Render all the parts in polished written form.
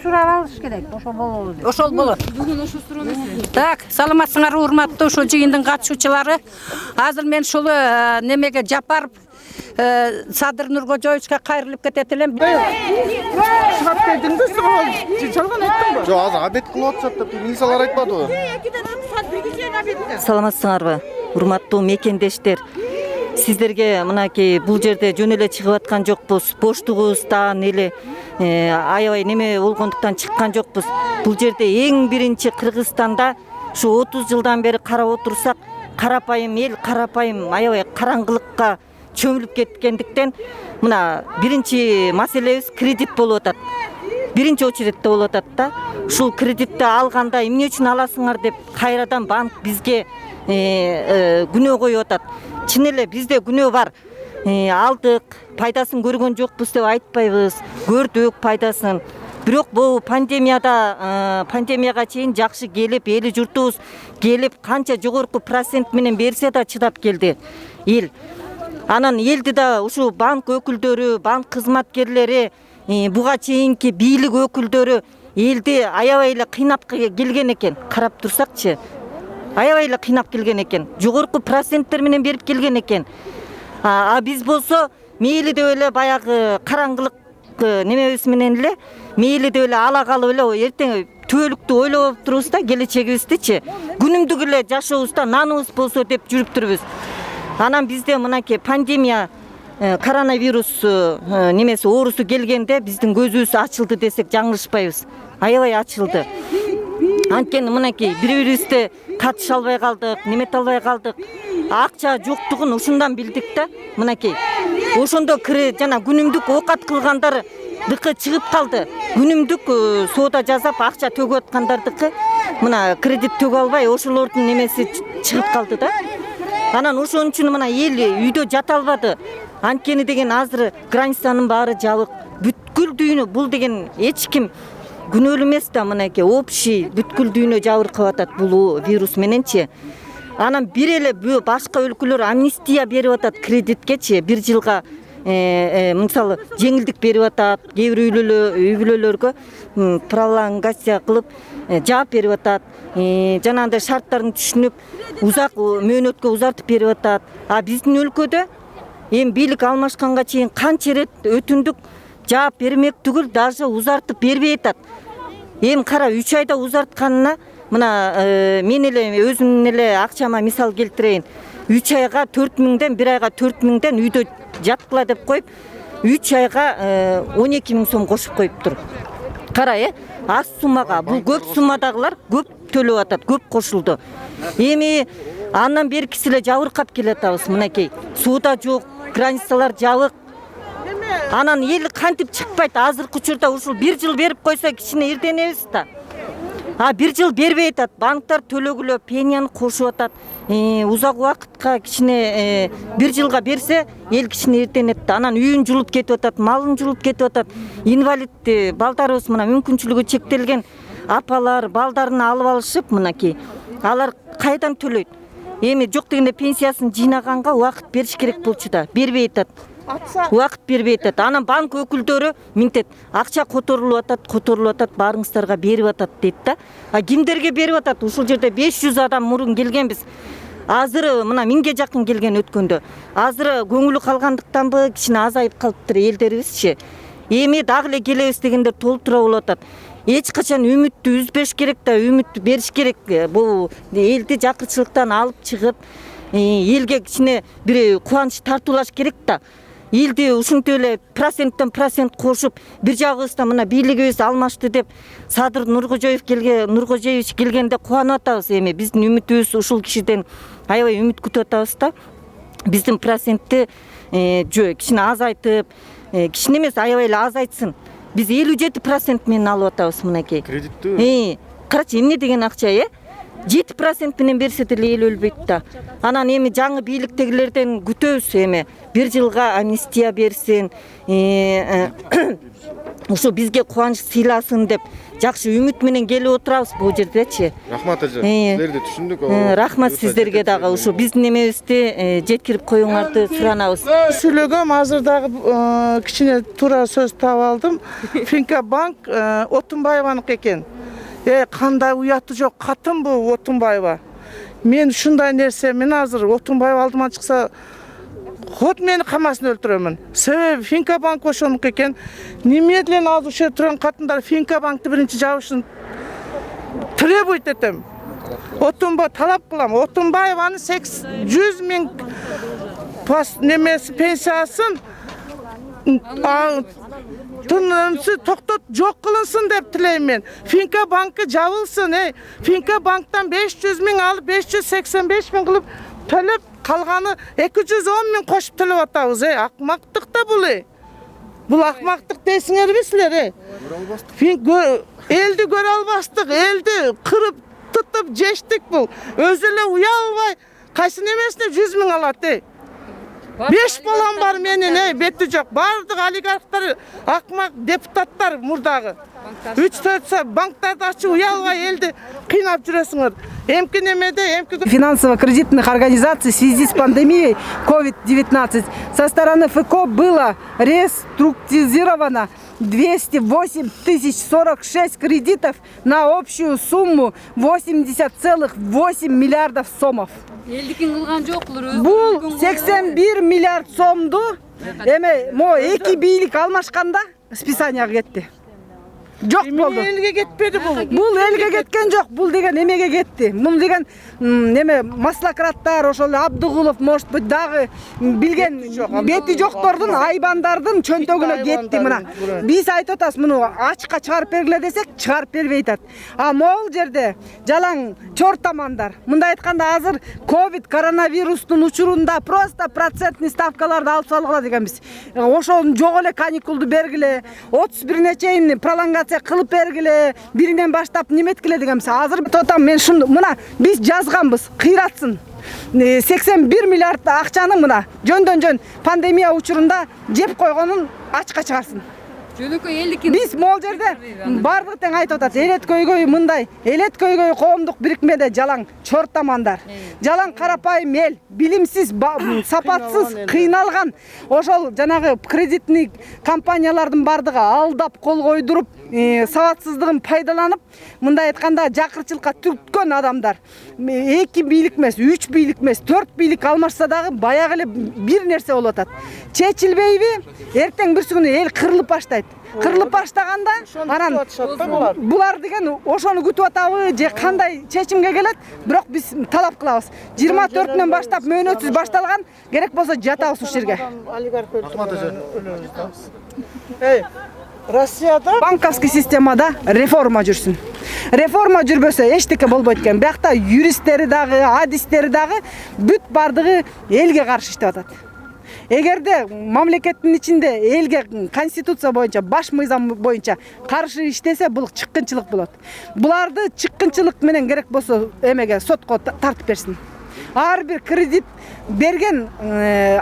сурап алыш керек. Ошол болобу деп. Ошол болот. Бүгүн ошо суроо эмес. Так, саламатсыңар урматтуу ошо жыйындын катышуучулары. Азыр мен ушул немеге Жапаров Садыр Нуркожоевичке кайрылып кетет элем. Чыгап келдиңби, жалган айттыңбы? Жок, азыр обед кылып атышат деп милициялар айтпадыбы? Саламатсыңарбы, урматтуу мекендештер. Сиздерге мынакей бул жерде жөн эле чыгып аткан жокпуз. Боштугубуздан эле аябай неме болгондуктан чыккан жокпуз. Бул жерде эң биринчи Кыргызстанда ушу 30 жылдан бери карап отурсак, карапайым эл, карапайым аябай караңгылыкка чөмүлүп кеткендиктен мына биринчи маселебиз кредит болуп атат. Биринчи очередте болуп атат да. Ушул кредитти алганда эмне үчүн аласыңар деп кайрадан банк бизге күнөө коюп атат. Чын эле бизде күнөө бар. Алдык, пайдасын көргөн жокпуз деп айтпайбыз. Көрдүк пайдасын. Бирок бул пандемияга чейин жакшы келип, эли журтубуз келип, канча жогорку процент менен берсе да чыдап келди эл. Анан элди да ушу банк өкүлдөрү, банк кызматкерлери, буга чейинки бийлик өкүлдөрү элди аябай эле кыйнап келген экен. Карап турсакчы, аябай эле кыйнап келген экен. Жогорку проценттер менен берип келген экен. Биз болсо мейли деп эле баягы караңгылык немебиз менен эле мейли деп эле ала калып эле эртең түбөлүктү ойлоп турубуз да, келечегибиздичи, күнүмдүк эле жашообузда наныбыз болсо деп жүрүп турбуз. Анан бизде мынакей пандемия, коронавирус немеси оорусу келгенде биздин көзүбүз ачылды десек жаңылышпайбыз. Аябай ачылды. Анткени мынакей бири-бирибизди катыша албай калдык, немете албай калдык. Акча жоктугун ушундан билдик да. Мынакей ошондо жана күнүмдүк оокат кылгандар дыкы чыгып калды. Күнүмдүк соода жасап акча төгүп аткандардыкы мына кредит төгө албай ошолордун немеси чыгып калды да. Анан ошон үчүн мына эл үйдө жата албады. Анткени деген азыр границанын баары жабык. Бүткүл дүйнө бул деген эч ким күнөөлүү эмес да, мынакей общий бүткүл дүйнө жабыркап атат бул вирус мененчи. Анан бир эле башка өлкөлөр амнистия берип атат кредиткечи, 1 жылга мисалы жеңилдик берип атат. Кээ бир үй бүлөлөргө пролонгация кылып жаап берип атат. Жанагындай шарттарын түшүнүп, узак мөөнөткө узартып берип атат. Биздин өлкөдө эми бийлик алмашканга чейин канча ирет өтүндүк жаап бермек түгүл, даже узартып бербей атат. Эми кара 3 айда узартканына мына мен эле өзүмдүн эле акчама мисал келтирейин. 3 айга 4000ден, 1 айга 4000ден үйдө жаткыла деп коюп, 3 айга 12 000 сом кошуп коюптур. Кара, аз суммага, бул көп суммадагылар көп төлөп атат, көп кошулду. Эми андан беркиси эле жабыркап келатабыз, мынакей. Сууда жок, границалар жабык. Анан эл кантип чыкпайт? Азыркы учурда ушул 1 жыл берип койсо кичине ирденебиз да. 1 жыл бербей атат. Банктар төлөгүлө пенияны кошуп атат. Узак убакытка кичине 1 жылга берсе, эл кичине ирденет да. Анан үйүн жулуп кетип атат, малын жулуп кетип атат. Инвалид балдарыбыз мына мүмкүнчүлүгү чектелген апалар балдарын алып алышып, мынакей. Алар кайдан төлөйт? Эми жок дегенде пенсиясын жыйнаганга убакыт бериш керек болчу да. Бербей атат. Убакыт бербей атат. Анан банк өкүлдөрү минтет, акча которулуп атат, баарыңыздарга берип атат дейт да. Кимдерге берип атат? Ушул жерде 500 адам мурун келгенбиз. Азыр мына 1000ге жакын келген өткөндө. Азыр көңүлү калгандыктанбы кичине азайып калыптыр элдерибизчи. Эми дагы эле келебиз дегендер толтура болуп атат. Эч качан үмүттү үзбөш керек да, үмүт бериш керек. Бул элди жакырчылыктан алып чыгып, элге кичине бир кубанч тартуулаш керек да. Элди ушинтип эле проценттен процент кошуп, бир жагыбызда мына бийлигибиз алмашты деп Садыр Нуркожоевич келгенде кубанып атабыз. Эми биздин үмүтүбүз ушул кишиден аябай үмүт күтүп атабыз да. Биздин процентти кичине азайтып, кичине эмес аябай эле азайтсын. Биз 57% менен алып атабыз мынакей. Кредиттүү? Карачы эмне деген акча, 7% менен берсе деле эл өлбөйт да. Анан эми жаңы бийликтегилерден күтөбүз эми 1 жылга амнистия берсин, ушу бизге кубанч сыйласын деп жакшы үмүт менен келип отурабыз бул жердечи. Рахмат эже. Сиздерди түшүндүк. Рахмат сиздерге дагы ушу биздин эмебизди жеткирип коюңарды суранабыз. Сүйлөгөм, азыр дагы кичине туура сөз таап алдым. Финка банк Отунбаеваныкы экен. Кандай уяты жок катын бул Отунбаева. Мен ушундай нерсе, мен азыр Отунбаева алдыма чыкса ход мени камасын өлтүрөмүн. Себеби Финка банк ошонуку экен. Немедленно азыр ошо турган катындар Финка банкты биринчи жабышын требует этем. Талап кылам. Отунбаеваны 100 000 немеси пенсиясын тынымсы токтот жок кылынсын деп тилейм мен. Финка банкы жабылсын. Финка банктан 500 000 алып 585 000 кылып төлөп калганы 210 000 кошуп төлөп атабыз. Акмактык да бул. Бул акмактык дейсиңерби силер? Элди көрө албастык, элди кырып тутуп жештик бул. Өзү эле уялбай кайсы немесине 100 000 алат. 5 балам бар менин, бети жок. Бардык олигархтар, акмак депутаттар мурдагы. 3-4 банктарды ачып уялбай элди кыйнап жүрөсүңөр. Эмки немеде, эмки финансово-кредитных организаций в связи с пандемией COVID-19 со стороны ФКО было реструктуризировано 208 046 кредитов на общую сумму 80,8 миллиардов сомов. Бул 81 миллиард сомду эме мо эки бийлик алмашканда списанияга кетти. Жок болду. Элге кетпеди бул. Бул элге кеткен жок. Бул деген эмеге кетти. Бул деген неме маслакраттар, ошол Абдыгулов, может быть, дагы билген бети жоктордун, айбандардын чөнтөгүнө кетти мына. Биз айтып атабыз, муну ачыкка чыгарып бергиле десек, чыгарып бербей атат. А могул жерде жалаң чортамандар. Мындай айтканда азыр ковид коронавирустун учурунда просто процентный ставкаларды алып салгыла дегенбиз. Ошол жок эле каникулду бергиле, 31-не чейин пролонгация кылып бергиле, биринен баштап неметкиле дегенбиз. Азыр тотам мен шуну мына биз жазганбыз, кыйратсын. 81 миллиард акчаны мына жөндөн-жөн пандемия учурунда жеп койгонун ачыкка чыгарсын. Биз могул жерде бардыгы тең айтып атат. Элет көйгөй мындай, элет көйгөй коомдук бирикмеде жалаң чортамандар. Жалаң карапайым эл, билимсиз, сапатсыз, кыйналган ошол жанагы кредитный компаниялардын бардыгы алдап кол койдуруп, сабатсыздыгын пайдаланып, мындай айтканда жакырчылыкка түрткөн адамдар. 2 бийлик эмес, 3 бийлик эмес, 4 бийлик алмашса дагы баягы эле бир нерсе болуп атат. Чечилбейби? Эртең бир күнү эл кырылып баштайт. Кырылып баштаганда анан булар деген ошону күтүп атабы же кандай чечимге келет, бирок биз талап кылабыз. 24-нөн баштап мөөнөтсүз башталган, керек болсо жатабыз ушул жерге. Россияда банковский системада реформа жүрсүн. Реформа жүрбөсө эчтеке болбойт экен. Биякта юристтери дагы, адистери дагы бүт бардыгы элге каршы иштеп атат. Эгерде мамлекеттин ичинде элге конституция боюнча, баш мыйзам боюнча каршы иштесе, бул чыккынчылык болот. Буларды чыккынчылык менен керек болсо эмеге сотко тартып берсин. Ар бир кредит берген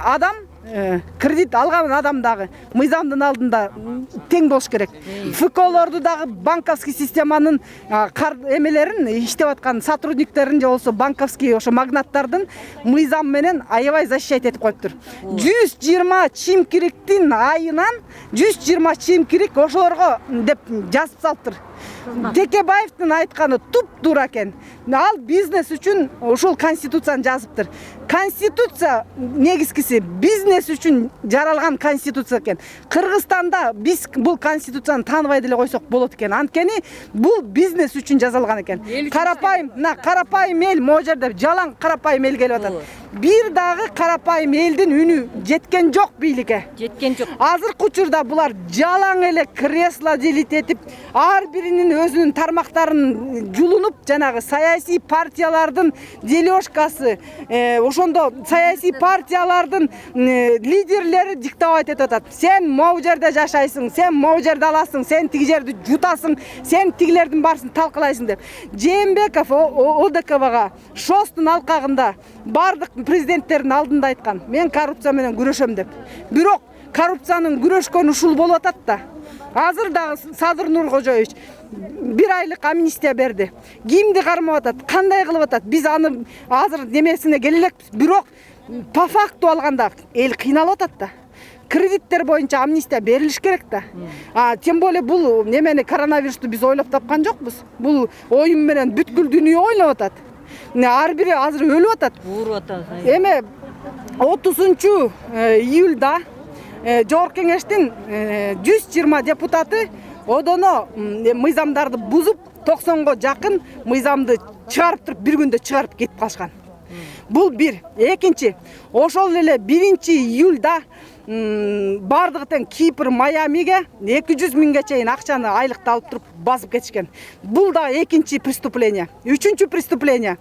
адам, кредит алган адам дагы мыйзамдын алдында тең болуш керек. ФКОлорду дагы банковский системанын эмелерин иштеп аткан сотрудниктерин же болсо банковский ошо магнаттардын мыйзам менен аябай защищать этип коюптур. 120 чимкириктин айынан 120 чимкирик ошолорго деп жазып салыптыр. Текебаевдин айтканы туп-туура экен. Ал бизнес үчүн ушул конституцияны жазыптыр. Конституция негизгиси бизнес үчүн жаралган конституция экен. Кыргызстанда биз бул конституцияны тааныбай деле койсок болот экен. Анткени бул бизнес үчүн жазылган экен. Карапайым эл могу жерде жалаң карапайым эл келип атат. бир дагы карапайым элдин үнү жеткен жок бийликке. Жеткен жок. Азыркы учурда булар жалаң эле кресло делит этип, ар биринин өзүнүн тармактарын жулунуп, жанагы саясий партиялардын дележкасы, ошондо саясий партиялардын лидерлери диктовать этип атат. Сен могу жерде жашайсың, сен могу жерде аласың, сен тиги жерди жутасың, сен тигилердин баарысын талкалайсың деп. Жээнбеков ОДКБга ШОСтун алкагында бардык президенттердин алдында айткан, мен коррупция менен күрөшөм деп. Бирок коррупциянын күрөшкөнү ушул болуп атат да. Азыр дагы Садыр Нуркожоевич 1 айлык амнистия берди. Кимди кармап атат, кандай кылып атат? Биз аны азыр немесине келе элекпиз. Бирок по факту алганда эл кыйналып атат да. Кредиттер боюнча амнистия берилиш керек да. Тем более бул немени коронавирусту биз ойлоп тапкан жокпуз. Бул оюн менен бүткүл дүйнө ойлоп атат. Ар бири азыр өлүп атат. Ооруп атат. Эми 30-июлда Жогорку Кеңештин 120 депутаты одоно мыйзамдарды бузуп 90го жакын мыйзамды чыгарып туруп бир күндө чыгарып кетип калышкан. Бул бир. Экинчи, ошол эле 1-июлда бардыгы тең Кипр, Майамиге 200 миңге чейин акчаны айлыкты алып туруп басып кетишкен. Бул да экинчи преступление. Үчүнчү преступление.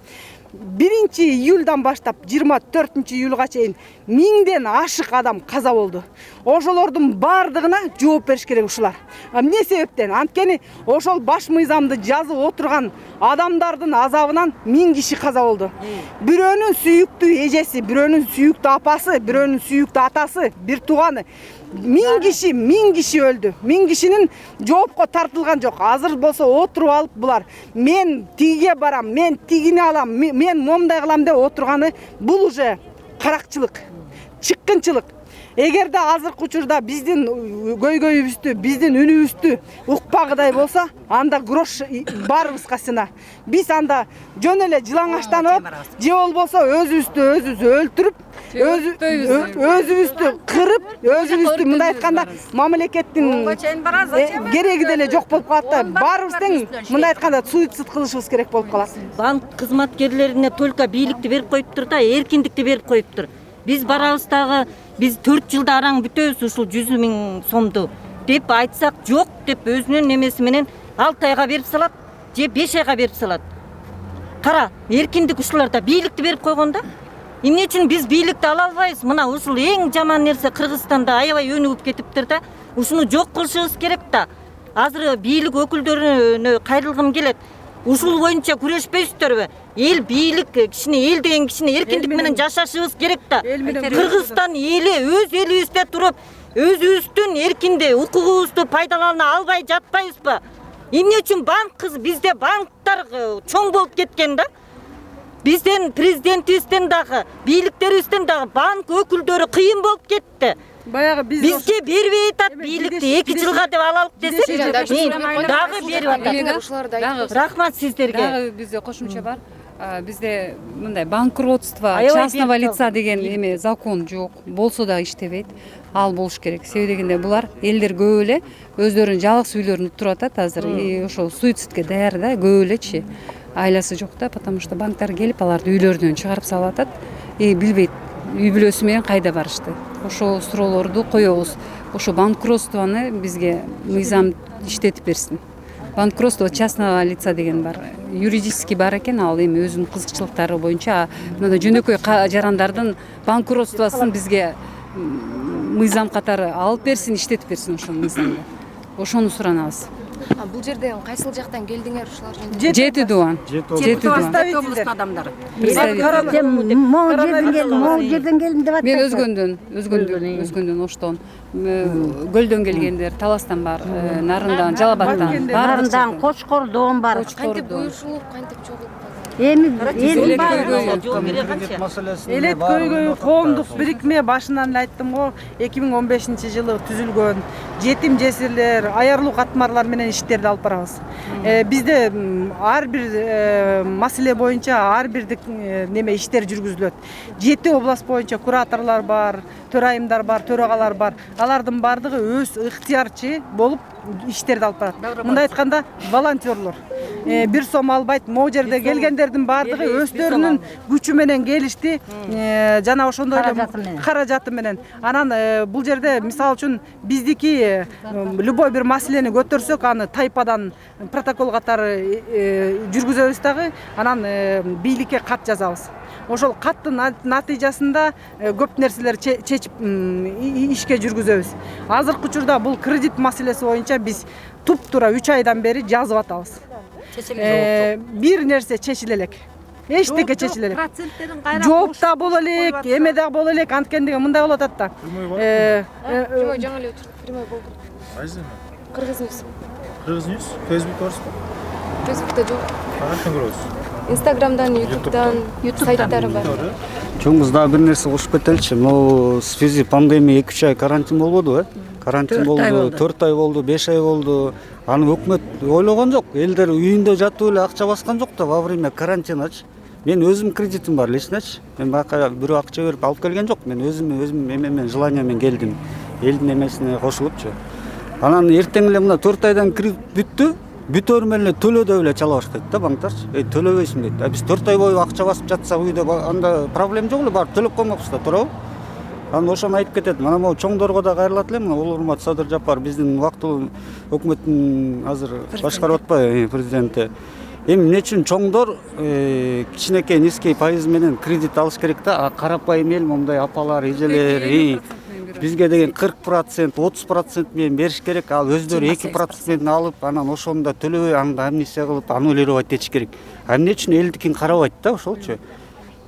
1-июлдан баштап 24-июлга чейин 1000ден ашык адам каза болду. Ошолордун бардыгына жооп бериш керек ушулар. Эмне себептен? Анткени ошол баш мыйзамды жазып отурган адамдардын азабынан 1000 киши каза болду. Бирөөнүн сүйүктүү эжеси, бирөөнүн сүйүктүү апасы, бирөөнүн сүйүктүү атасы, бир тууганы 1000 киши өлдү. 1000 кишинин жоопко тартылган жок. Азыр болсо отуруп алып булар мен тигиге барам, мен тигини алам, мен момундай кылам деп отурганы бул уже каракчылык, чыккынчылык. Эгерде азыркы учурда биздин көйгөйүбүздү, биздин үнүбүздү укпагыдай болсо, анда грош баарыбызга сына. Биз анда жөн эле жылаңачтанып, же болбосо өзүбүздү өлтүрүп, өзүбүздү кырып, өзүбүздү мындай айтканда мамлекеттин кереги деле жок болуп калат да. Баарыбыз тең мындай айтканда суицид кылышыбыз керек болуп калат. Банк кызматкерлерине только бийликти берип коюптур да, эркиндикти берип коюптур. Биз барабыз дагы, биз 4 жылда араң бүтөбүз ушул 100 миң сомду деп айтсак жок деп өзүнүн немеси менен 6 айга берип салат, же 5 айга берип салат. Кара, эркиндик ушуларда бийликти берип койгон да. Эмне үчүн биз бийликти ала албайбыз? Мына ушул эң жаман нерсе Кыргызстанда аябай өнүгүп кетиптир да. Ушуну жок кылышыбыз керек да. Азыр бийлик өкүлдөрүнө кайрылгым келет. Ушул боюнча күрөшпөйсүздөрбү? Эл бийлик кишине, эл деген кишине эркиндик менен жашашыбыз керек да. Кыргызстан эли өз элибизде туруп, өзүбүздүн эркинди, укугубузду пайдалана албай жатпайбызбы? Эмне үчүн бизде банктар чоң болуп кеткен да? Бизден президентибизден дагы, бийликтерибизден дагы банк өкүлдөрү кыйын болуп кетти. Баягы бизге бербей атат бийликти 2 жылга деп алалык десек, дагы берип атат. Рахмат сиздерге. Дагы бизде кошумча бар. Бизде мындай банкротство частного лица деген эме закон жок. Болсо да иштебейт. Ал болуш керек. Себеби дегенде булар элдер көп эле өздөрүнүн жалгыз үйлөрүн туруп атат азыр. Ошол суицидке даяр да, көп элечи. Айласы жок да, потому что банктар келип аларды үйлөрүнөн чыгарып салып атат. Билбейт үй бүлөсү менен кайда барышты. Ошол суроолорду коебуз. Ошо банкротствону бизге мыйзам иштетип берсин. Банкротство частного лица деген бар. Юридически бар экен, ал эми өзүнүн кызыкчылыктары боюнча мындай жөнөкөй жарандардын банкротствосын бизге мыйзам катары алып берсин, иштетип берсин ошол мыйзамды. Ошону суранабыз. Бул жерден кайсыл жактан келдиңер ушулар? Жети дуан. Облустун адамдары. Могу жерден келдим деп атат. Мен өзгөндөн Оштон, Көлдөн келгендер, Таластан бар, Нарындан, Жалабаттан, Нарындан, Кочкордон бар. Кантип буюрушулуп, кантип чогулуп Эми эл бар. Элет көйгөй коомдук бирикме башынан эле айттым го, 2015-жылы түзүлгөн жетим жесирлер, аярлуу катмарлар менен иштерди алып барабыз. Бизде ар бир маселе боюнча ар бирдик неме иштер жүргүзүлөт. 7 област боюнча кураторлор бар, төрайымдар бар, төрагалар бар. Алардын бардыгы өз ыктыярчы болуп иштерди алып барат. Мындай айтканда волонтерлор. бир сом албайт. Могу жерде келгендердин баардыгы өздөрүнүн күчү менен келишти. Жана ошондой эле каражаты менен. Анан бул жерде мисалы үчүн биздики любой бир маселени көтөрсөк, аны тайпадан протокол катары жүргүзөбүз дагы. Анан бийликке кат жазабыз. Ошол каттын натыйжасында көп нерселер чечип ишке жүргүзөбүз. Азыркы учурда бул кредит маселеси боюнча биз туп-тура 3 айдан бери жазып атабыз. Бир нерсе чечиле элек. Эчтеке чечиле элек. Жооп да боло элек, эме да боло элек. Анткендиги мындай болуп атат да. Прямой жаңы эле өчүрдүк. Прямой болду. Кайсы? Кыргыз Ньюс. Кыргыз Ньюс, Facebook барсызбы? Фейсбукта жок. Кантен көрөсүз? Инстаграмдан, Ютубтан, сайттары бар. Чоңуз дагы бир нерсе кошуп кетеличи. Могу в связи пандемия 2-3 ай карантин болбодубу? Карантин болду, 4 ай болду, 5 ай болду. Аны өкмөт ойлогон жок. Элдер үйүндө жатып эле акча баскан жок да во время карантиначы. Мен өзүм кредитим бар личныч. Мен бака бирөө акча берип алып келген жок. Мен өзүм эменен желание менен келдим. Элдин эмесине кошулупчу. Анан эртең эле мына 4 айдан кредит бүттү. Бүтөр менен төлөдө эле чала баштайт да банктарчы. Төлөбөйсүң дейт. Биз 4 ай бою акча басып жатсак үйдө анда проблема жок эле, барып төлөп коймокпуз да, туурабы? Анан ошону айтып кетет. Мына могу чоңдорго да кайрылат элем. Мына урмат Садыр Жапар биздин убактылуу өкмөттүн азыр башкарып атпайбы президенти. Эми эмне үчүн чоңдор кичинекей низкий пайыз менен кредит алыш керек да, карапайым эл мындай апалар, эжелер, бизге деген 40%, 30% менен бериш керек. Ал өздөрү 2% менен алып, анан ошону да төлөбөй, аны амнистия кылып, аннулировать этиш керек. Эмне үчүн элдикин карабайт да ошолчу.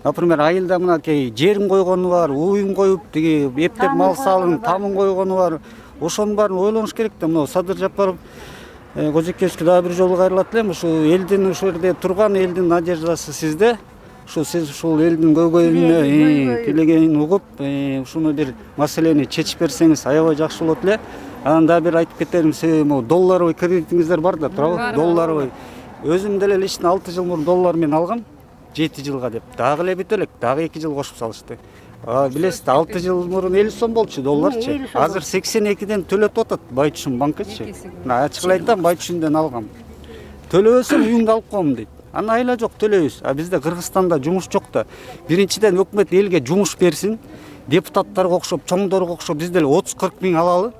Например, айылда мынакей жерин койгону бар, уюн коюп, тиги эптеп мал салын, тамын койгону бар. Ошонун баарын ойлонуш керек да. Мына Садыр Жапаров Кожекеевичке дагы бир жолу кайрылат элем. Ушу элдин ушул жерде турган элдин надеждасы сизде. Сиз ушул элдин көйгөйүнө тилегенин угуп, ушуну бир маселени чечип берсеңиз аябай жакшы болот эле. Анан дагы бир айтып кетерим, себеби могу долларовый кредитиңиздер бар да, туурабы? Долларовый. Өзүм деле лично 6 жыл мурун доллар менен алгам, 7 жылга деп. Дагы эле бүт элек, дагы 2 жыл кошуп салышты. Билесиз, 6 жыл мурун 50 сом болчу долларчы. Азыр 82ден төлөтүп атат Байтүшүн банкычы. Ачык эле айтам, Байтүшүндөн алгам. Төлөбөсөм үйүңдү алып коем дейт. Аны айла жок, төлөйбүз. Бизде Кыргызстанда жумуш жок да. Биринчиден өкмөт элге жумуш берсин. Депутаттарга окшоп, чоңдорго окшоп биз деле 30-40 миң алалы.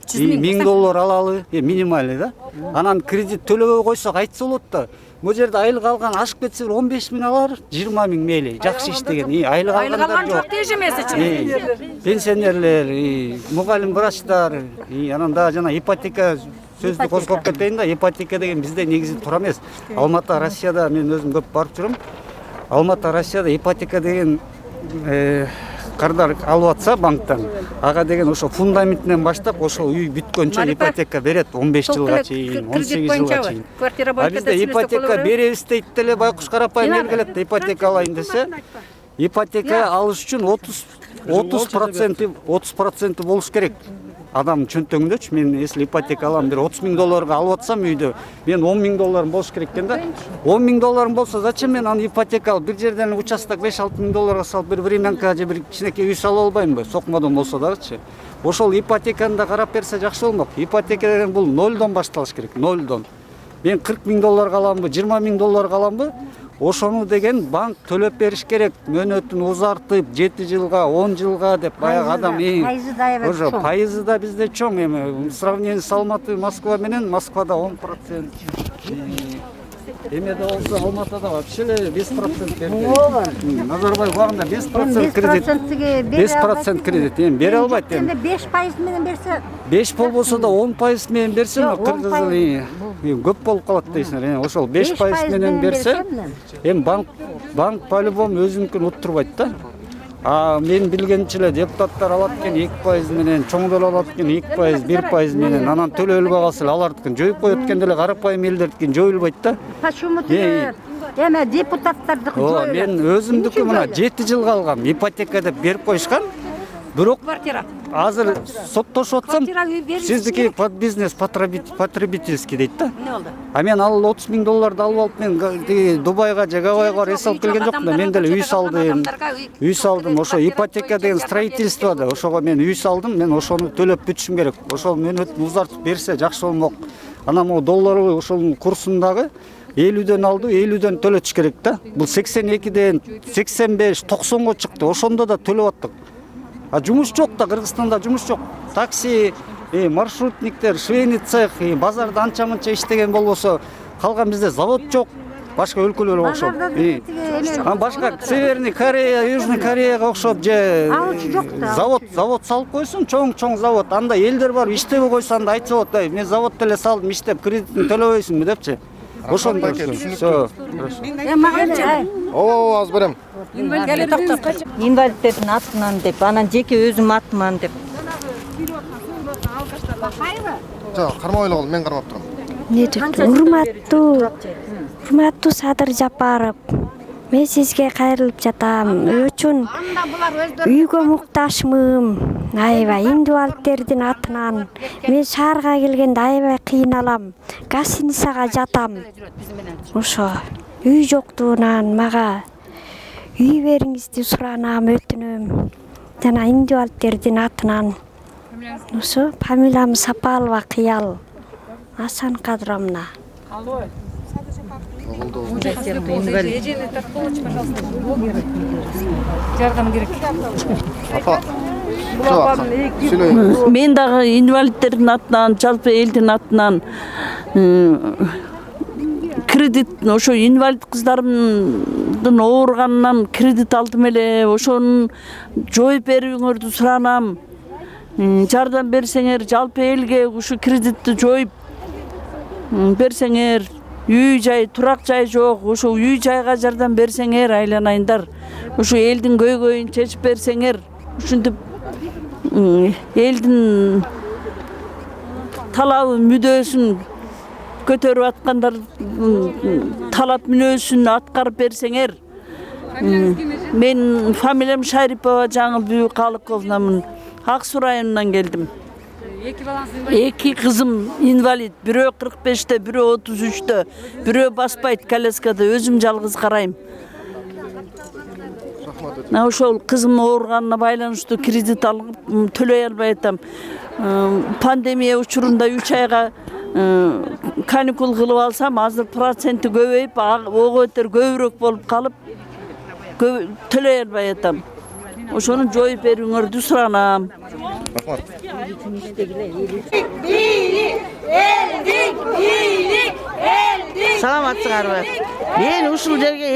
1000 доллар алалы, минималый да. Анан кредит төлөбөй койсок айтса болот да. Бул жерде айлык алган ашып кетсе 15 миң алар, 20 миң мейли. Жакшы иштеген. Айлык алгандар жок. Пенсионерлер, мугалим врачтар, анан да жана ипотека сөздү козгоп кетейин да. Ипотека деген бизде негизи туура эмес. Алматы, Россияда мен өзүм көп барып жүрөм. Алматы, Россияда ипотека деген кардар алып атса банктан, ага деген ошо фундаментинен баштап ошо үй бүткөнчө ипотека берет 15 жылга чейин, 18 жылга чейин. Бизде ипотека беребиз дейт деле байкуш карапайым эл келет да ипотека алайын десе, ипотека алыш үчүн 30% болуш керек. Адам чөнтөгүндөчү, мен если ипотека алам, бир 30 миң долларга алып атсам үйдө, мен 10 миң долларым болуш керек экен да. 10 миң долларым болсо, зачем мен аны ипотека алып, бир жерден участок 5-6 миң долларга салып, бир времянка же бир кичинекей үй сала албаймбы, сокмодон болсо дагычы. Ошол ипотеканы да карап берсе жакшы болмок. Ипотека деген бул 0дон башталыш керек, 0дон. Мен 40 миң долларга аламбы, 20 миң долларга аламбы? Ошону деген банк төлөп бериш керек. Мөөнөтүн узартып 7 жылга, 10 жылга деп баягы адам ошо пайызы да бизде чоң. Эми сравнение с Алматы, Москва менен, Москвада 10%. Эмеде болсо Алматыда вообще 5% берди. Назарбаев убагында 5% кредит. 5% кредит эми бере албайт эми. 5% менен берсе, 5 болбосо да 10% менен берсе, кыргыз көп болуп калат дейсиңер. Ошол 5% менен берсе, эми банк по-любому өзүнүкүн уттурбайт да. Мен билгенче эле депутаттар алат экен 2% менен, чоңдор алат экен 2%, 1% менен, анан төлөөлбөй калса эле алардыкын жоюп коет экен деле карапайым элдердикин жоюлбайт да. Почему эме депутаттардыкы жоюлат? Мен өзүмдүкү мына 7 жылга алгам, ипотека деп берип коюшкан. Бирок азыр соттошуп атсам, сиздики под бизнес потребительский дейт да. Мен ал 30 миң долларды алып алып, мен Дубайга же Гавайга рейс алып келген жокмун да. Мен деле үй салдым. Ошо ипотека деген строительство да. Ошого мен үй салдым, мен ошону төлөп бүтүшүм керек. Ошол мөөнөтүн узартып берсе жакшы болмок. Анан могу долларбы ошонун курсун дагы 50дөн алды, 50дөн төлөтүш керек да. Бул 82ден 85, 90го чыкты. Ошондо да төлөп аттык. А жумуш жок да, Кыргызстанда жумуш жок. Такси, маршрутниктер, швейный цех, базарда анча-мынча иштеген болбосо, калган бизде завод жок. Башка өлкөлөргө окшоп. Башка Северный Корея, Южный Кореяга окшоп же завод салып койсун, чоң завод. Анда элдер бар, иштебей койсо анда айтса болот, мен заводто эле салдым, иштеп кредитин төлөбөйсүңбү депчи. Ошондой. Всё. Ооба, аз берем. Инвалидтердин атынан деп, анан жеке өзүм атыман деп. Жок, кармап эле калдым, мен кармап турам. Урматтуу Садыр Жапаров, мен сизге кайрылып жатам. Үчүн үйгө мукташмын. Аябай инвалидтердин атынан. Мен шаарга келгенде аябай кыйналам. Гостиницага жатам. Ошо үй жоктугунан мага үй бериңизди суранам, өтүнөм. Жана инвалидтердин атынан. Ошо фамилиям Сапалова Кыял. Асан Кадыровна. Жардам керек. Апа. Мен дагы инвалидтердин атынан, жалпы элдин атынан кредит, ошо инвалид кыздарымдын ооруганынан кредит алдым эле. Ошонун жооп берүүңөрдү суранам. Жардам берсеңер, жалпы элге ушу кредитти жооп берсеңер. Үй жай, турак жай жок. Ошо үй жайга жардам берсеңер, айланайындар. Ошо элдин көйгөйүн чечип берсеңер. Ушинтип элдин талабы мүдөөсүн көтөрүп аткандар талап мүнөөсүн аткарып берсеңер. Мен фамилиям Шарипова Жаңыл Бүйүкалыковнамын. Ак Суу районунан келдим. Эки кызым инвалид, бирөө 45-те, бирөө 33-тө, бирөө баспайт коляскада, өзүм жалгыз карайм. Ошол кызым ооруганына байланыштуу кредит алып төлөй албай атам. Пандемия учурунда 3 айга каникул кылып алсам, азыр проценти көбөйүп, оготер көбүрөөк болуп калып, төлөй албай атам. Ошону жооп берүүңөрдү суранам. Рахмат. Саламатсыңарбы? Мен ушул жерге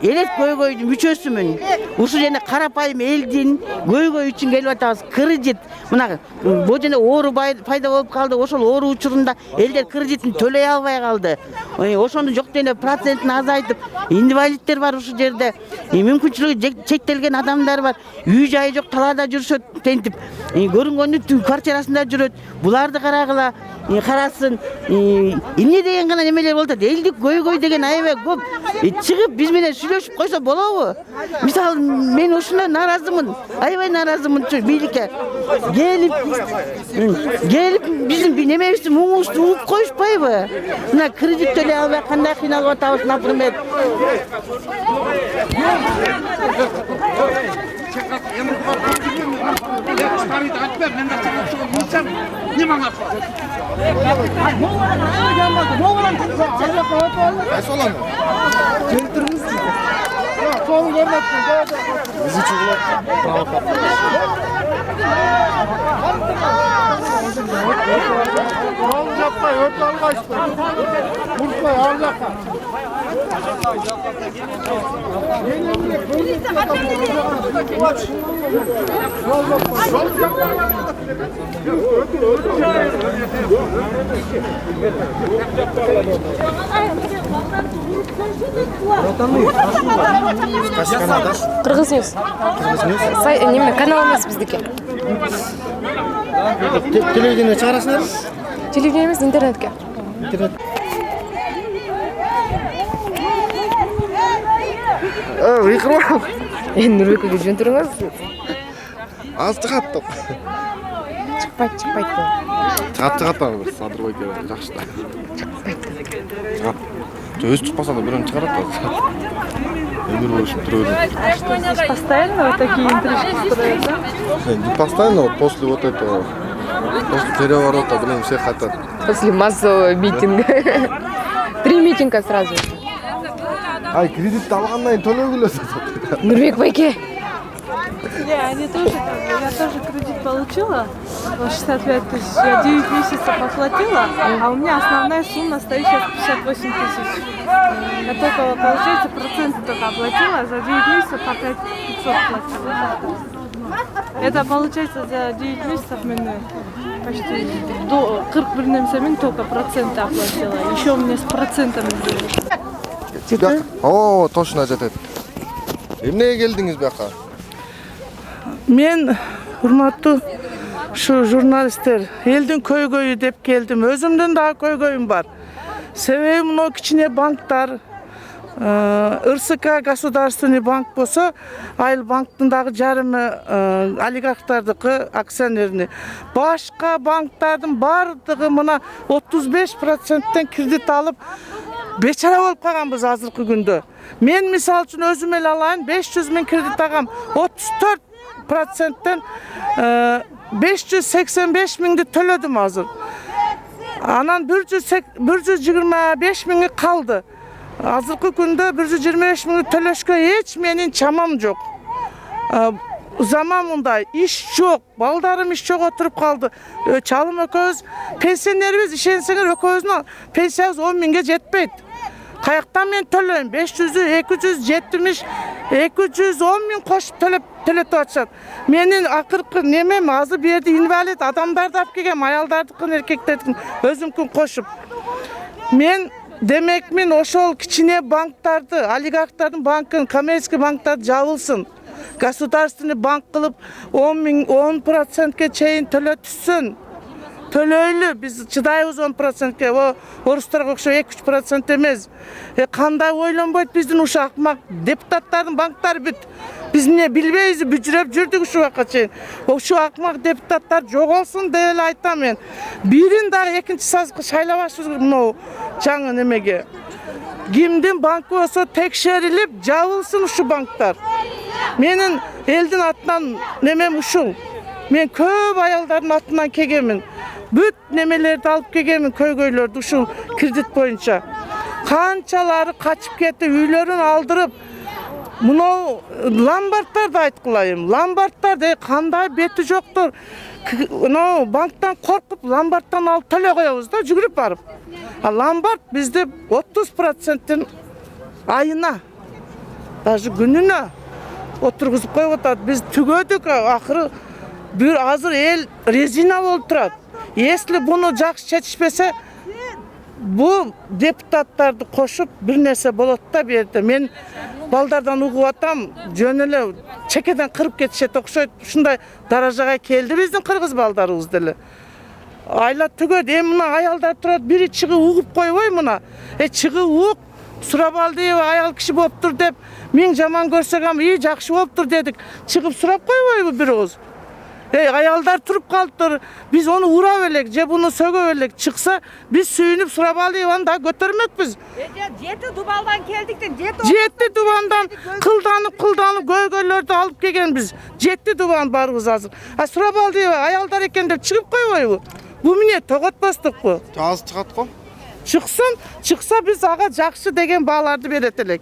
элет көйгөйдүн мүчөсүмүн. Ушул жерде карапайым элдин көйгөй үчүн келип атабыз. Кредит мына бул жерде оору пайда болуп калды. Ошол оору учурунда элдер кредитин төлөй албай калды. Ошону жок дегенде процентин азайтып, инвалидтер бар ушул жерде. Мүмкүнчүлүгү чектелген адамдар бар. Үй жайы жок, талаада жүрүшөт, тентип. Көрүнгөндү квартирасында жүрөт. Буларды карагыла, карасын. Эмне деген гана немелер болот. Элдик көйгөй деген аябай көп. Чыгып биз менен сүйлөшүп койсо болобу? Мисалы, мен ушундан нааразымын. Аябай нааразымын бийликке. Келип биздин немебизди муңубузду угуп коюшпайбы? Мына кредит төлөй албай кандай кыйналып атабыз, например. Кыргыз Ньюс. Неме канал эмес биздики. Телевидение чыгарасыңарбы? Телевидение эмес, интернетке. Ыйкырбап. Нурбекеге жөнтүрүңүз. Аз чыгат топ. Чыкпайт. Чыгат бир Садырбайке жакшы да. Чыгат. Өзү чыкпаса да бирөөнү чыгарат да. Өмүр боюу туруп Постоянно вот такие интрижки строятся? Не постоянно, вот после вот этого Просто переворот, блин, все хотят. После массового митинга. 3 митинга сразу. Ай, кредит алгандан кийин төлөгүлө. Нурбек байке. Не, они тоже я тоже кредит получила, 65 тысяч, я 9 месяцев оплатила, а у меня основная сумма стоит сейчас 58 тысяч. Я только, получается, проценты только оплатила, а за 9 месяцев опять 500 платила. Это получается за 9 месяцев мне почти до 41 нерсемин только проценты оплатила, еще у меня с процентами было. О, точно жетет. Эмнеге келдиңиз бияка? Мен урматтуу şu журналисттер, элдин көйгөйү деп келдим. Өзүмдүн дагы көйгөйүм бар. Себеби мына кичине банктар, РСК государственный банк болсо, айыл банктын дагы жарымы олигархтардыкы акционерный. Башка банктардын бардыгы мына 35%тен кредит алып бечара болуп калганбыз азыркы күндө. Мен мисал үчүн өзүм эле алайын, 500 000 кредит алгам, 34%тен 585 000'di төлөдүм азыр. Анан 125 000 калды. Азыркы күндө 125 000 төлөшкө эч менин чамам жок. Заман мындай, иш жок, балдарым иш жок отуруп калды. Чалым экөөбүз пенсионерибиз, ишенсеңер экөөбүздүн пенсиябыз 10 000ге жетпейт. Каяктан мен төлөйм? 500, 270, 210 000 кошуп төлөтүп атышат. Менин акыркы немем азыр бу жерде инвалид адамдарды алып келгем, аялдардыкын, эркектердикин өзүмкүн кошуп. Мен демек мен ошол кичине банктарды, олигархтардын банкын, коммерческий банктарды жабылсын. Государственный банк кылып 10%ке чейин төлөтүшсүн. Төлөйлү, биз чыдайбыз 10%ке, орустарга окшоп 2-3% эмес. Кандай ойлонбойт биздин ушу акмак депутаттардын банктары бүт. Биз эмне билбейбиз, бүжүрөп жүрдүк ушул убакка чейин. Ошо акмак депутаттар жоголсун деп эле айтам мен. Бирин дагы экинчи сазга шайлабашыбыз мынау жаңы немеге. Кимдин банкы болсо текшерилип, жабылсын ушу банктар. Менин элдин атынан немем ушул. Мен көп аялдардын атынан келгемин. Бүт немелерди алып келгемин, көйгөйлөрдү ушул кредит боюнча. Канчалары качып кетип, үйлөрүн алдырып, мынау ломбардтарды айткылайым. Ломбардтар кандай бети жоктор. Мынау банктан коркуп, ломбардтан алып төлөй коебуз да, жүгүрүп барып. А ломбард бизде 30%тен айына, даже күнүнө отургузуп коюп атат. Биз түгөдүк, акыры бир азыр эл резина болуп турат. Если буну жакшы чечишпесе, бу депутаттарды кошуп бир нерсе болот да бу жерде. Мен балдардан угуп атам, жөн эле чекеден кырып кетишет окшойт. Ушундай даражага келди биздин кыргыз балдарыбыз деле. Айла түгөт, мына аялдар турат, бири чыгып угуп койбой мына. Чыгып угуп, Сурабалдиева аял киши болуптур деп, мен жаман көрсөгөм, жакшы болуптур дедик. Чыгып сурап койбойбу бир ооз? Аялдар туруп калыптыр. Биз ону урап элек, же буну сөгөп элек. Чыкса, биз сүйүнүп Сурабалдиеваны да көтөрмөкпүз. Жети Дубалдан келдиктен, жети Дубандан кылданып көйгөйлөрдү алып келгенбиз. Жети Дубан барыбыз азыр. А Сурабалдиева аялдар экен деп чыгып койбойбу? Бу эмне тоготпостукпу? Азыр чыгат го. Чыкса биз ага жакшы деген бааларды берет элек.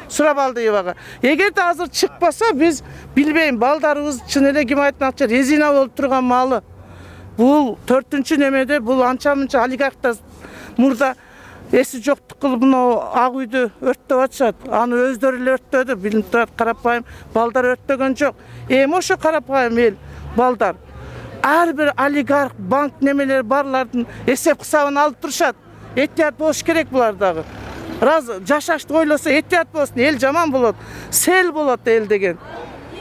Сурабалдиевага. Эгерде азыр чыкпаса, биз билбейм, балдарыбыз чын эле ким айтмакчы резина болуп турган малы. Бул 4-чү немеде, бул анча-мынча олигархтар мурда эси жоктук кылып мына ак үйдү өрттөп атышат. Аны өздөрү эле өрттөдү, билинип турат, карапайым балдар өрттөгөн жок. Ошо карапайым эл балдар. Ар бир олигарх, банк немелери барлардын эсеп кысабын алып турушат. Этият болуш керек булар дагы. Раз жашашты ойлосо этият болсун, эл жаман болот. Сел болот эл деген.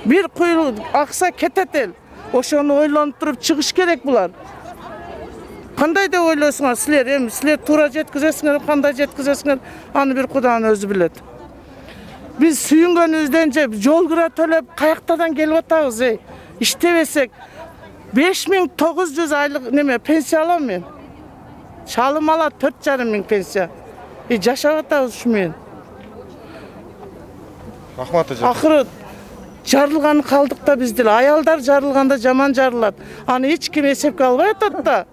Бир куйру акса кетет эл. Ошону ойлонуп туруп чыгыш керек булар. Кандай деп ойлойсуңар силер? Силер туура жеткизесиңер, кандай жеткизесиңер? Аны бир Куданын өзү билет. Биз сүйүнгөнүбүздөн же жол кыра төлөп каяктардан келип атабыз, иштебесек 5900 айлык неме пенсия алам мен. Чалым алат 4,5 мың пенсия. Жашап атабыз ушу менен. Рахмат эже. Акыры жарылган калдык да биз деле. Аялдар жарылганда жаман жарылат. Аны эч ким эсепке албай атат да.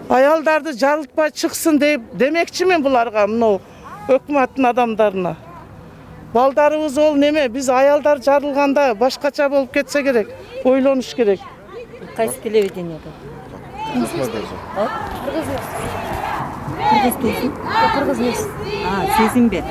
Аялдарды жарылтпай чыксын деп демекчи мен буларга, мынау өкмөттүн адамдарына. Балдарыбыз ол неме, биз аялдар жарылганда башкача болуп кетсе керек, ойлонуш керек. Кайсы телевидениеде? Кыргыз эмес. Кыргыз эмес. Сезимбе.